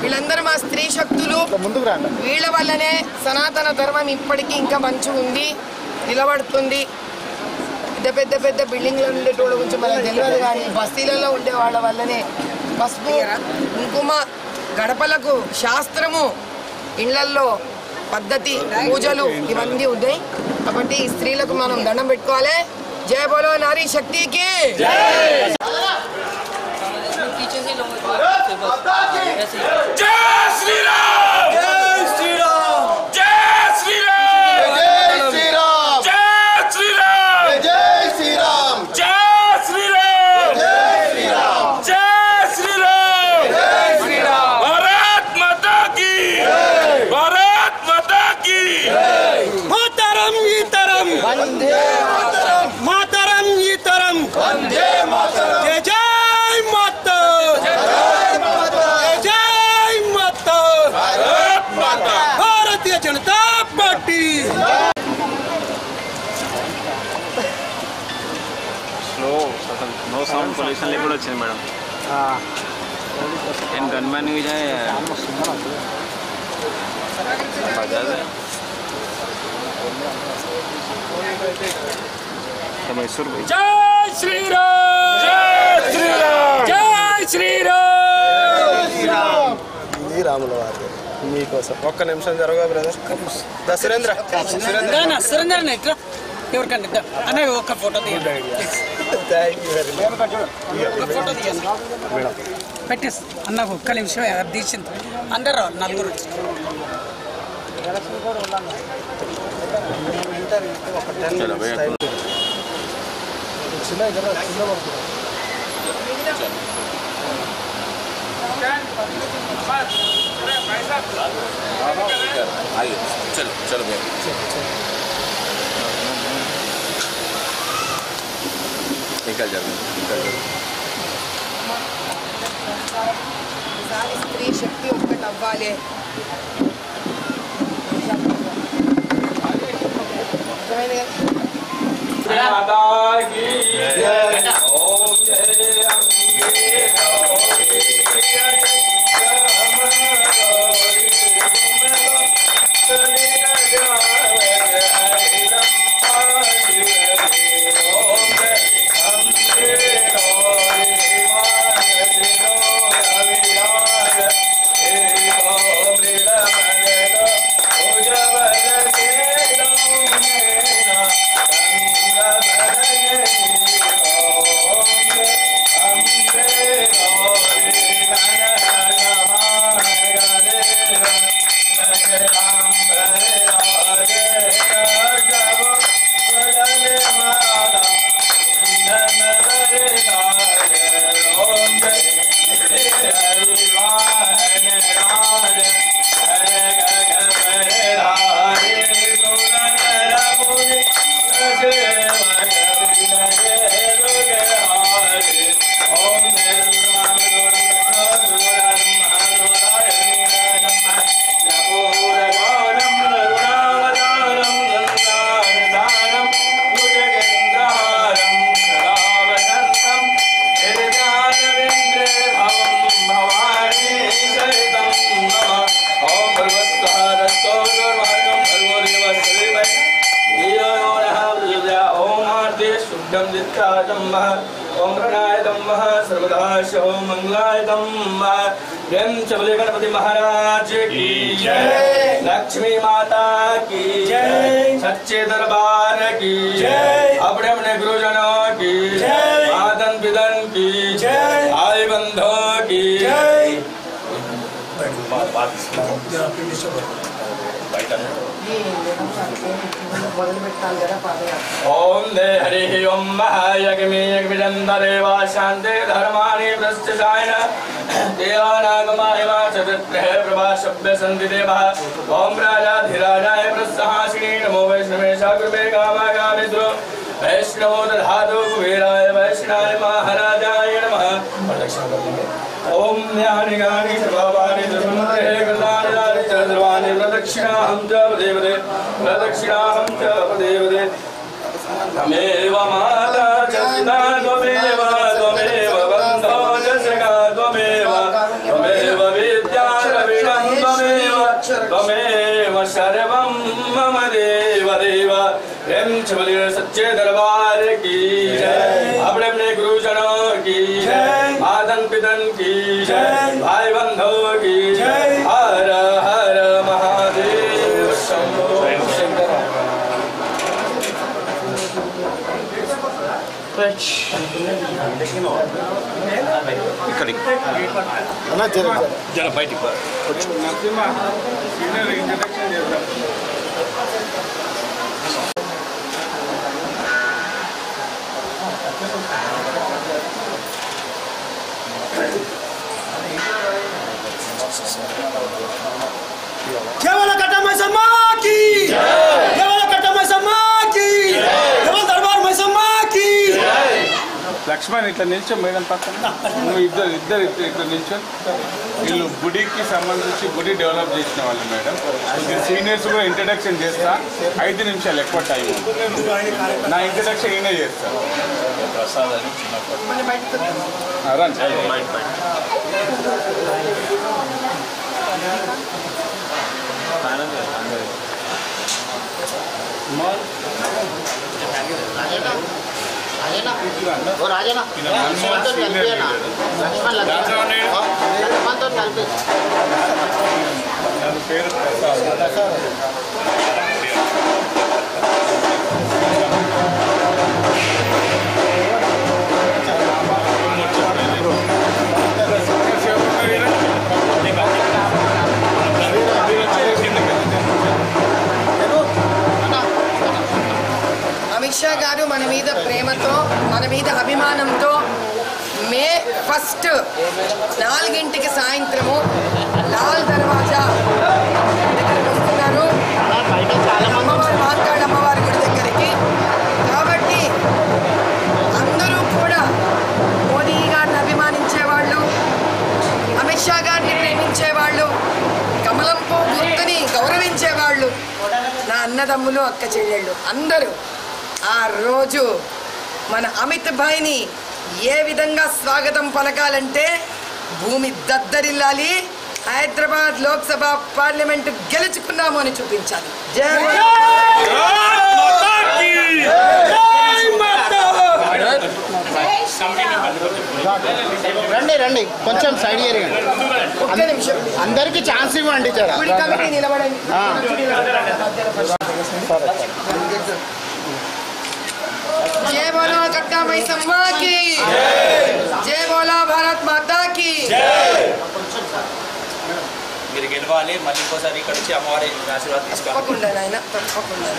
వీళ్ళందరూ మా స్త్రీ శక్తులు. వీళ్ళ వల్లనే సనాతన ధర్మం ఇప్పటికీ ఇంకా మంచిగా ఉంది, నిలబడుతుంది. పెద్ద పెద్ద బిల్డింగ్లో ఉండేటోళ్ళ గురించి మనకు తెలియదు, కానీ బస్తీలలో ఉండే వాళ్ళ వల్లనే పసుపు కుంకుమ, గడపలకు శాస్త్రము, ఇళ్లల్లో పద్ధతి, పూజలు ఇవన్నీ ఉన్నాయి. కాబట్టి ఈ స్త్రీలకు మనం దండం పెట్టుకోవాలి. జై బోలో నారీ శక్తికి. नो साउंड पोल्यूशन लेकिन अच्छे मैडम एंड गनमैन भी जाए मैसूर जय श्री राम, जय श्री राम, जय श्री राम. రాముల వారి మీకోసం ఒక్క నిమిషం జరగా బ్రదర్. సురేంద్ర ఎవరికంటే అన్న ఒక ఫోటో తీయండి. పెట్టేసి అన్న ఒక్క నిమిషం ఎవరు తీసింది అందరు నలుగురు चलो चलो निकल जाओ. స్త్రీ శక్తి ఒక్కటి అవ్వాలి. ओम प्रणय दम्मः सर्वदा शिव मंगलाय दम्मः जय चबले गणपति महाराज की जय, लक्ष्मी माता की जय, सच्चे दरबार की जय, अपने अपने गुरुजनों की जय, मातन पितन की जय, भाई बंधुओं की जय. ओम दे हरि ओम महायज्ञमे यज्ञविदंतरेवा शांते धर्माणि प्रस्थितायन देवानागमायवा चतुर्थ प्रभाशभ्य सन्ति देवः. ओम राजाधिराजाय प्रसहासिनी नमो वैष्णवेशा गुरुवे कामागामिद्रो वैष्णवो दधातु कुबेराय वैष्णाय महाराजाय नमः. ओम ज्ञानि ज्ञानि सर्वाणि धर्मते कृतानि सर्वाणि प्रदक्षिणाहं च देवते प्रदक्षिणाहं च देवते. तमेव माता च पिता त्वमेव त्वमेव बन्धो च सखा त्वमेव त्वमेव विद्या त्वमेव सर्वं मम देव प्रेम से बोलिए सच्चे दरबार की जय। अपने अपने गुरुजनों की जय, मातन पितन की जय, भाई बंधुओं की जय। हर हर महादेव शंभो शंकर। అన్న జర బయటికి కేవల కట్ట మైసమ్మ కి కేవల కట్ట మైసమ్మ కి కేవల దర్బార్ మైసమ్మ కి లక్ష్మణ్ ఇట్లా నిల్చో మేడం పక్కన నువ్వు ఇద్దరు ఇట్లా నిల్చో. వీళ్ళు గుడికి సంబంధించి గుడి డెవలప్ చేసిన వాళ్ళు మేడం. సీనియర్స్ కూడా ఇంట్రడక్షన్ చేస్తా. 5 నిమిషాలు ఎక్కువ టైం. నా ఇంట్రడక్షన్ ఈయనే చేస్తా. రండి పేరు అమిత్ షా గారు మన మీద ప్రేమతో, మన మీద అభిమానంతో మే 1 4 సాయంత్రము లాల్ దర్వాజా దగ్గరికి వస్తున్నారు. అమ్మవారు మాట్లాడు అమ్మవారి గుడి దగ్గరికి. కాబట్టి అందరూ కూడా మోదీ గారిని అభిమానించేవాళ్ళు, అమిత్ షా గారిని ప్రేమించేవాళ్ళు, కమలం పువ్వు గుర్తుని గౌరవించేవాళ్ళు, నా అన్నదమ్ములు అక్క చెల్లెళ్ళు అందరూ ఆ రోజు మన అమిత్ భాయ్ని ఏ విధంగా స్వాగతం పలకాలంటే భూమి దద్దరిల్లాలి, హైదరాబాద్ లోక్సభ పార్లమెంటు గెలుచుకున్నాము అని చూపించాలి. జై రండి రండి కొంచెం సైడ్ ఏరియండి. ఒక్క నిమిషం అందరికి ఛాన్స్ ఇవ్వండి. గుడి కమిటీ నిలబడండి. జై బోలో కట్టా మైసమ్మ కి జై బోలో భారత్ మాతా కి. మీరు గెలవాలి. మళ్ళీ ఇంకోసారి ఇక్కడ వచ్చి అమ్మవారి ఆశీర్వాదం తీసుకోవాలి. తప్పకుండా నాయన, తప్పకుండా.